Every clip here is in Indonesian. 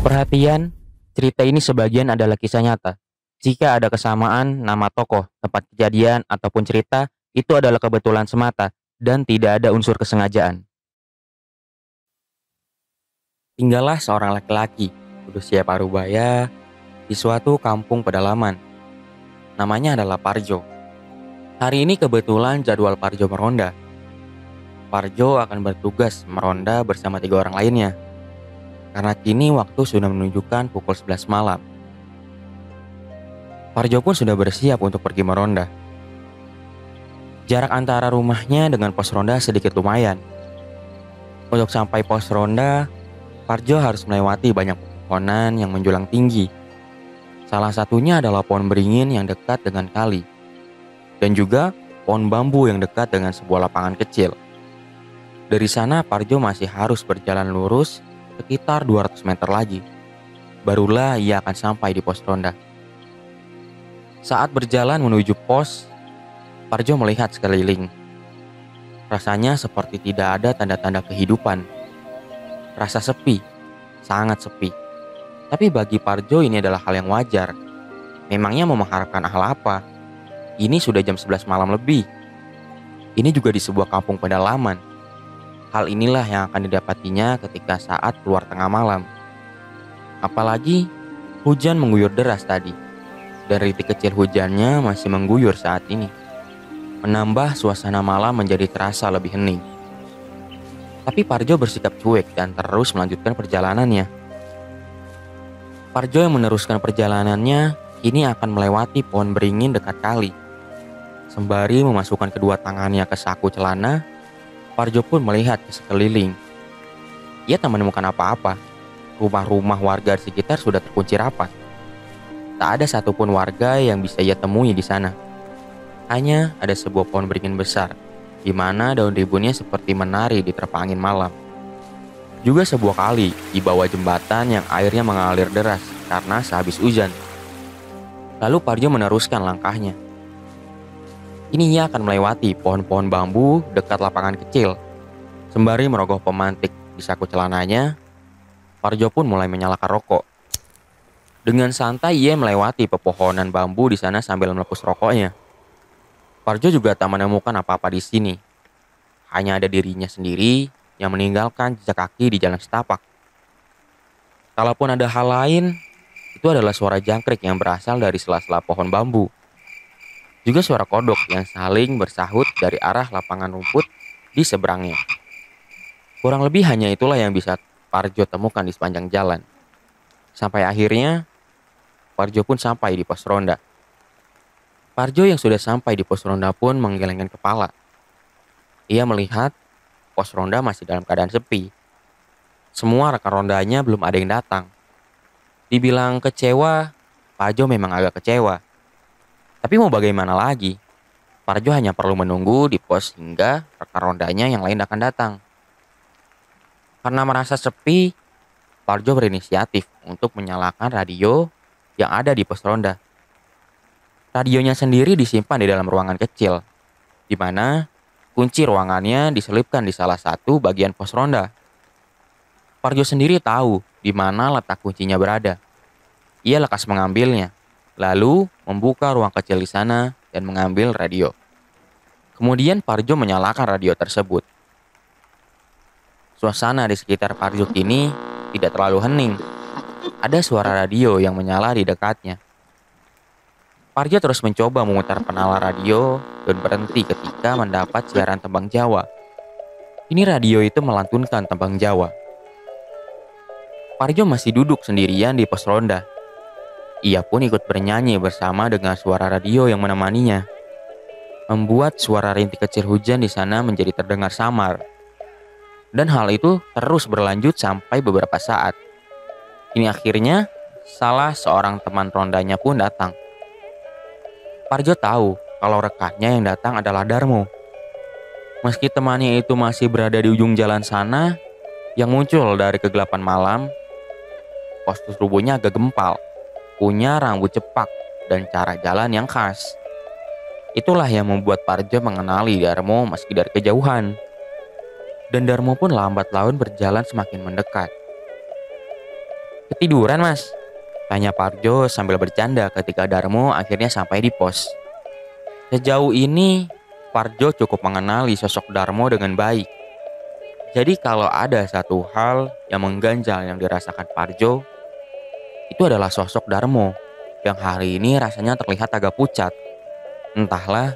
Perhatian, cerita ini sebagian adalah kisah nyata. Jika ada kesamaan, nama tokoh, tempat kejadian, ataupun cerita, itu adalah kebetulan semata dan tidak ada unsur kesengajaan. Tinggallah seorang laki-laki berusia paruh baya di suatu kampung pedalaman. Namanya adalah Parjo. Hari ini kebetulan jadwal Parjo meronda. Parjo akan bertugas meronda bersama 3 orang lainnya. Karena kini waktu sudah menunjukkan pukul 11 malam. Parjo pun sudah bersiap untuk pergi meronda. Jarak antara rumahnya dengan pos ronda sedikit lumayan. Untuk sampai pos ronda, Parjo harus melewati banyak pepohonan yang menjulang tinggi. Salah satunya adalah pohon beringin yang dekat dengan kali. Dan juga pohon bambu yang dekat dengan sebuah lapangan kecil. Dari sana Parjo masih harus berjalan lurus sekitar 200 meter lagi. Barulah ia akan sampai di pos ronda. Saat berjalan menuju pos, Parjo melihat sekeliling. Rasanya seperti tidak ada tanda-tanda kehidupan. Rasa sepi, sangat sepi. Tapi bagi Parjo ini adalah hal yang wajar. Memangnya mau mengharapkan hal apa? Ini sudah jam 11 malam lebih. Ini juga di sebuah kampung pedalaman. Hal inilah yang akan didapatinya ketika saat keluar tengah malam. Apalagi hujan mengguyur deras tadi. Dan rintik kecil hujannya masih mengguyur saat ini. Menambah suasana malam menjadi terasa lebih hening. Tapi Parjo bersikap cuek dan terus melanjutkan perjalanannya. Parjo yang meneruskan perjalanannya kini akan melewati pohon beringin dekat kali. Sembari memasukkan kedua tangannya ke saku celana, Parjo pun melihat ke sekeliling. Ia tak menemukan apa-apa. Rumah-rumah warga di sekitar sudah terkunci rapat. Tak ada satupun warga yang bisa ia temui di sana. Hanya ada sebuah pohon beringin besar, di mana daun rimbunnya seperti menari di terpa angin malam. Juga sebuah kali di bawah jembatan yang airnya mengalir deras karena sehabis hujan. Lalu Parjo meneruskan langkahnya. Kini ia akan melewati pohon-pohon bambu dekat lapangan kecil. Sembari merogoh pemantik di saku celananya, Parjo pun mulai menyalakan rokok. Dengan santai ia melewati pepohonan bambu di sana sambil melepus rokoknya. Parjo juga tak menemukan apa-apa di sini. Hanya ada dirinya sendiri yang meninggalkan jejak kaki di jalan setapak. Kalaupun ada hal lain, itu adalah suara jangkrik yang berasal dari sela-sela pohon bambu. Juga suara kodok yang saling bersahut dari arah lapangan rumput di seberangnya. Kurang lebih hanya itulah yang bisa Parjo temukan di sepanjang jalan. Sampai akhirnya, Parjo pun sampai di pos ronda. Parjo yang sudah sampai di pos ronda pun menggelengkan kepala. Ia melihat pos ronda masih dalam keadaan sepi. Semua rekan rondanya belum ada yang datang. Dibilang kecewa, Parjo memang agak kecewa. Tapi mau bagaimana lagi? Parjo hanya perlu menunggu di pos hingga rekan rondanya yang lain akan datang. Karena merasa sepi, Parjo berinisiatif untuk menyalakan radio yang ada di pos ronda. Radionya sendiri disimpan di dalam ruangan kecil, di mana kunci ruangannya diselipkan di salah satu bagian pos ronda. Parjo sendiri tahu di mana letak kuncinya berada. Ia lekas mengambilnya, lalu membuka ruang kecil di sana dan mengambil radio. Kemudian Parjo menyalakan radio tersebut. Suasana di sekitar Parjo kini tidak terlalu hening. Ada suara radio yang menyala di dekatnya. Parjo terus mencoba memutar penala radio dan berhenti ketika mendapat siaran tembang Jawa. Ini radio itu melantunkan tembang Jawa. Parjo masih duduk sendirian di pos ronda. Ia pun ikut bernyanyi bersama dengan suara radio yang menemaninya. Membuat suara rintik kecil hujan di sana menjadi terdengar samar. Dan hal itu terus berlanjut sampai beberapa saat. Kini akhirnya, salah seorang teman rondanya pun datang. Parjo tahu kalau rekannya yang datang adalah Darmo. Meski temannya itu masih berada di ujung jalan sana, yang muncul dari kegelapan malam, postur tubuhnya agak gempal, punya rambut cepak, dan cara jalan yang khas. Itulah yang membuat Parjo mengenali Darmo meski dari kejauhan. Dan Darmo pun lambat laun berjalan semakin mendekat. Ketiduran mas? Tanya Parjo sambil bercanda ketika Darmo akhirnya sampai di pos. Sejauh ini, Parjo cukup mengenali sosok Darmo dengan baik. Jadi kalau ada satu hal yang mengganjal yang dirasakan Parjo, itu adalah sosok Darmo yang hari ini rasanya terlihat agak pucat. Entahlah,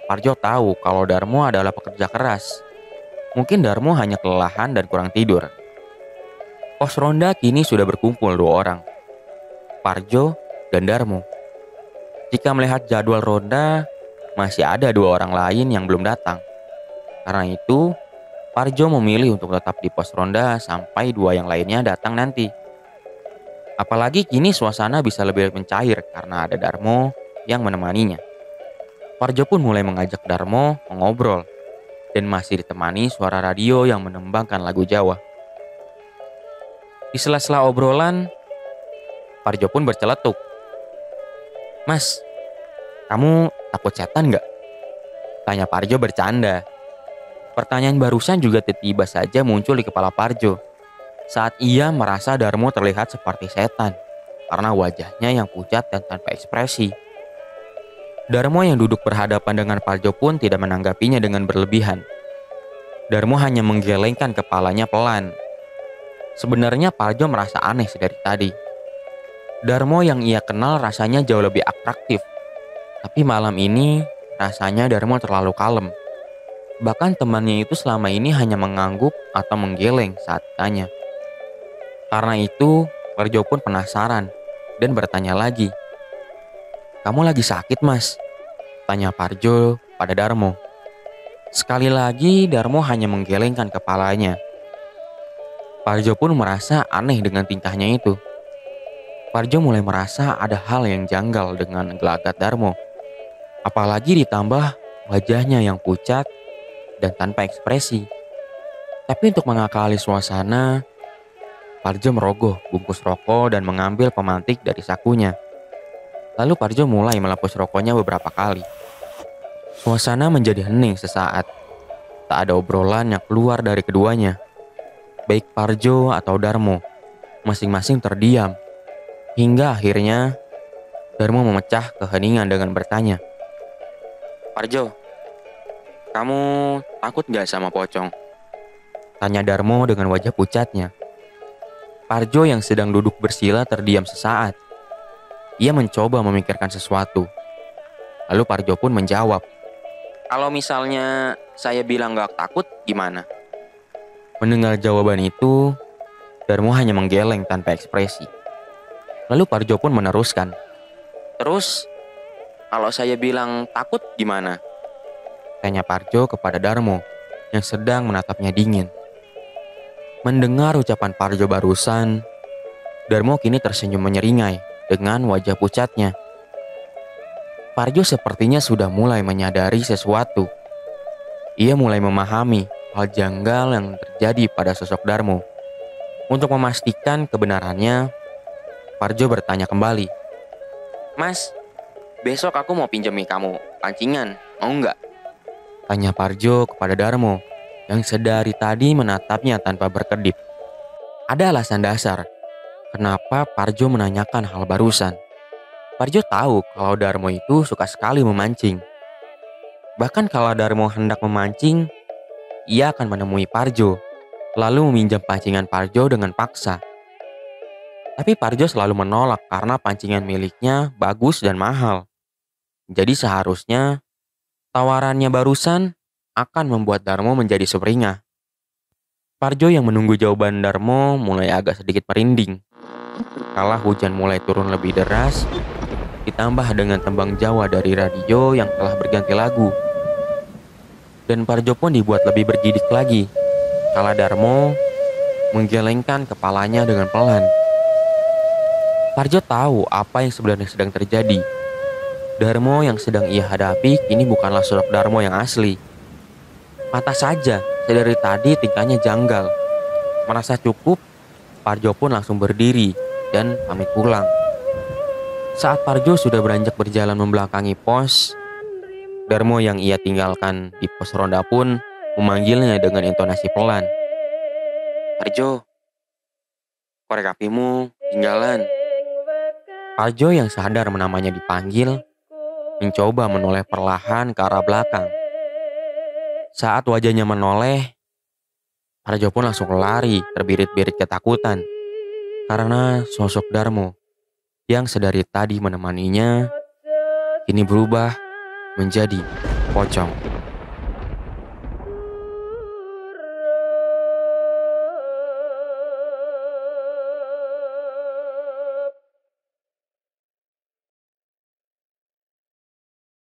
Parjo tahu kalau Darmo adalah pekerja keras. Mungkin Darmo hanya kelelahan dan kurang tidur. Pos ronda kini sudah berkumpul 2 orang, Parjo dan Darmo. Jika melihat jadwal ronda, masih ada 2 orang lain yang belum datang. Karena itu, Parjo memilih untuk tetap di pos ronda sampai 2 yang lainnya datang nanti. Apalagi kini suasana bisa lebih mencair karena ada Darmo yang menemaninya. Parjo pun mulai mengajak Darmo mengobrol dan masih ditemani suara radio yang menembangkan lagu Jawa. Di sela-sela obrolan, Parjo pun berceletuk. Mas, kamu takut setan nggak? Tanya Parjo bercanda. Pertanyaan barusan juga tiba-tiba saja muncul di kepala Parjo saat ia merasa Darmo terlihat seperti setan karena wajahnya yang pucat dan tanpa ekspresi. Darmo yang duduk berhadapan dengan Parjo pun tidak menanggapinya dengan berlebihan. Darmo hanya menggelengkan kepalanya pelan. Sebenarnya Parjo merasa aneh sedari tadi. Darmo yang ia kenal rasanya jauh lebih atraktif. Tapi malam ini rasanya Darmo terlalu kalem. Bahkan temannya itu selama ini hanya mengangguk atau menggeleng saat tanya. Karena itu, Parjo pun penasaran dan bertanya lagi. Kamu lagi sakit mas? Tanya Parjo pada Darmo. Sekali lagi Darmo hanya menggelengkan kepalanya. Parjo pun merasa aneh dengan tingkahnya itu. Parjo mulai merasa ada hal yang janggal dengan gelagat Darmo. Apalagi ditambah wajahnya yang pucat dan tanpa ekspresi. Tapi untuk mengakali suasana, Parjo merogoh bungkus rokok dan mengambil pemantik dari sakunya. Lalu Parjo mulai melepus rokoknya beberapa kali. Suasana menjadi hening sesaat. Tak ada obrolan yang keluar dari keduanya. Baik Parjo atau Darmo, masing-masing terdiam. Hingga akhirnya, Darmo memecah keheningan dengan bertanya. Parjo, kamu takut gak sama pocong? Tanya Darmo dengan wajah pucatnya. Parjo yang sedang duduk bersila terdiam sesaat. Ia mencoba memikirkan sesuatu. Lalu Parjo pun menjawab. Kalau misalnya saya bilang gak takut, gimana? Mendengar jawaban itu, Darmo hanya menggeleng tanpa ekspresi. Lalu Parjo pun meneruskan. Terus, kalau saya bilang takut gimana? Tanya Parjo kepada Darmo yang sedang menatapnya dingin. Mendengar ucapan Parjo barusan, Darmo kini tersenyum menyeringai dengan wajah pucatnya. Parjo sepertinya sudah mulai menyadari sesuatu. Ia mulai memahami hal janggal yang terjadi pada sosok Darmo. Untuk memastikan kebenarannya, Parjo bertanya kembali. Mas, besok aku mau pinjami kamu pancingan, mau nggak? Tanya Parjo kepada Darmo yang sedari tadi menatapnya tanpa berkedip. Ada alasan dasar kenapa Parjo menanyakan hal barusan. Parjo tahu kalau Darmo itu suka sekali memancing. Bahkan kalau Darmo hendak memancing, ia akan menemui Parjo, lalu meminjam pancingan Parjo dengan paksa. Tapi Parjo selalu menolak karena pancingan miliknya bagus dan mahal. Jadi seharusnya tawarannya barusan akan membuat Darmo menjadi sumringah. Parjo yang menunggu jawaban Darmo mulai agak sedikit merinding. Kala hujan mulai turun lebih deras, ditambah dengan tembang Jawa dari radio yang telah berganti lagu. Dan Parjo pun dibuat lebih bergidik lagi. Kala Darmo menggelengkan kepalanya dengan pelan. Parjo tahu apa yang sebenarnya sedang terjadi. Darmo yang sedang ia hadapi kini bukanlah sosok Darmo yang asli. Mata saja, sedari tadi tingkahnya janggal. Merasa cukup, Parjo pun langsung berdiri dan pamit pulang. Saat Parjo sudah beranjak berjalan membelakangi pos, Darmo yang ia tinggalkan di pos ronda pun memanggilnya dengan intonasi pelan. Parjo, korek apimu tinggalan. Parjo yang sadar namanya dipanggil, mencoba menoleh perlahan ke arah belakang. Saat wajahnya menoleh, Parjo pun langsung lari terbirit-birit ketakutan karena sosok Darmo yang sedari tadi menemaninya kini berubah menjadi pocong.